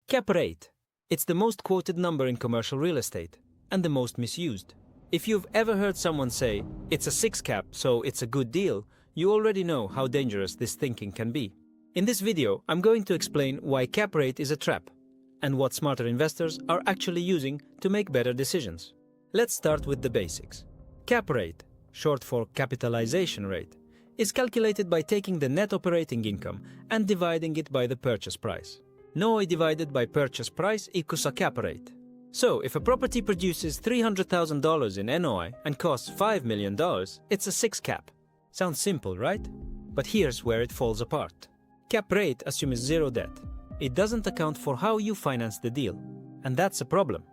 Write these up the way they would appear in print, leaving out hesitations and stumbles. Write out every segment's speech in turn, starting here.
Cap rate. It's the most quoted number in commercial real estate and the most misused. If you've ever heard someone say, it's a 6 cap, so it's a good deal, you already know how dangerous this thinking can be. In this video, I'm going to explain why cap rate is a trap and what smarter investors are actually using to make better decisions. Let's start with the basics. Cap rate, short for capitalization rate, is calculated by taking the net operating income and dividing it by the purchase price. NOI divided by purchase price equals a cap rate. So, if a property produces $300,000 in NOI and costs $5 million, it's a 6 cap. Sounds simple, right? But here's where it falls apart. Cap rate assumes zero debt. It doesn't account for how you finance the deal. And that's a problem,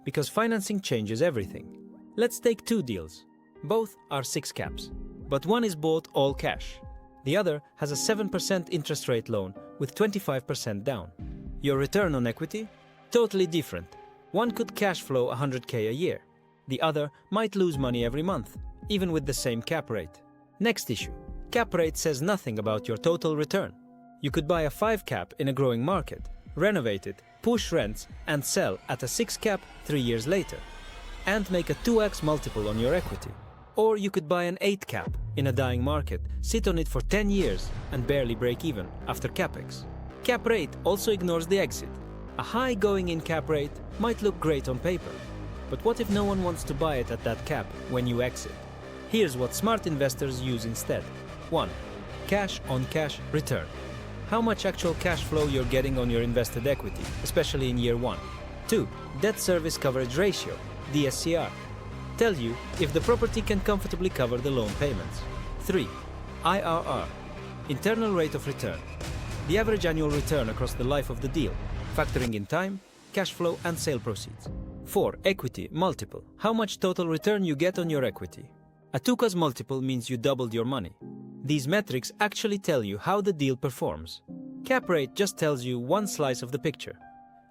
because financing changes everything. Let's take two deals. Both are 6 caps, but one is bought all cash. The other has a 7% interest rate loan with 25% down. Your return on equity? Totally different. One could cash flow $100K a year. The other might lose money every month, even with the same cap rate. Next issue. Cap rate says nothing about your total return. You could buy a 5 cap in a growing market, renovate it, push rents, and sell at a 6 cap 3 years later, and make a 2x multiple on your equity. Or you could buy an 8 cap in a dying market, sit on it for 10 years, and barely break even after capex. Cap rate also ignores the exit. A high going-in cap rate might look great on paper, but what if no one wants to buy it at that cap when you exit? Here's what smart investors use instead. 1. Cash-on-cash return. How much actual cash flow you're getting on your invested equity, especially in year 1. 2. Debt service coverage ratio, DSCR. Tell you if the property can comfortably cover the loan payments. 3. IRR, internal rate of return. The average annual return across the life of the deal, factoring in time, cash flow, and sale proceeds. 4. Equity multiple. How much total return you get on your equity. A 2x multiple means you doubled your money. These metrics actually tell you how the deal performs. Cap rate just tells you one slice of the picture,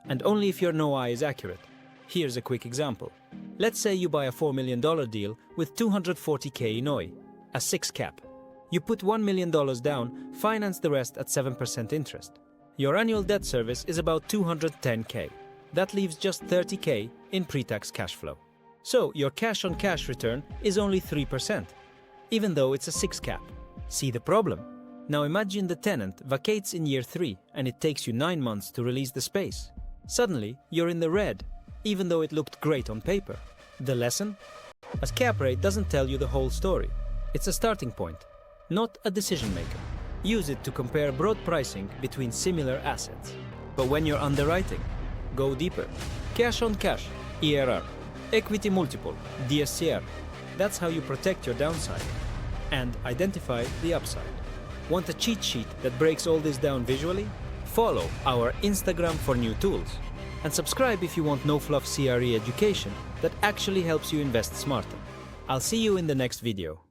and only if your NOI is accurate. Here's a quick example. Let's say you buy a $4 million deal with $240K in NOI, a 6 cap. You put $1 million down, finance the rest at 7% interest. Your annual debt service is about $210K. That leaves just $30K in pre-tax cash flow. So your cash-on-cash return is only 3%, even though it's a 6 cap. See the problem? Now imagine the tenant vacates in year 3 and it takes you 9 months to release the space. Suddenly, you're in the red, even though it looked great on paper. The lesson? A cap rate doesn't tell you the whole story. It's a starting point, not a decision maker. Use it to compare broad pricing between similar assets. But when you're underwriting, go deeper. Cash on cash, ERR. Equity multiple, DSCR. That's how you protect your downside and identify the upside. Want a cheat sheet that breaks all this down visually? Follow our Instagram for new tools. And subscribe if you want no-fluff CRE education that actually helps you invest smarter. I'll see you in the next video.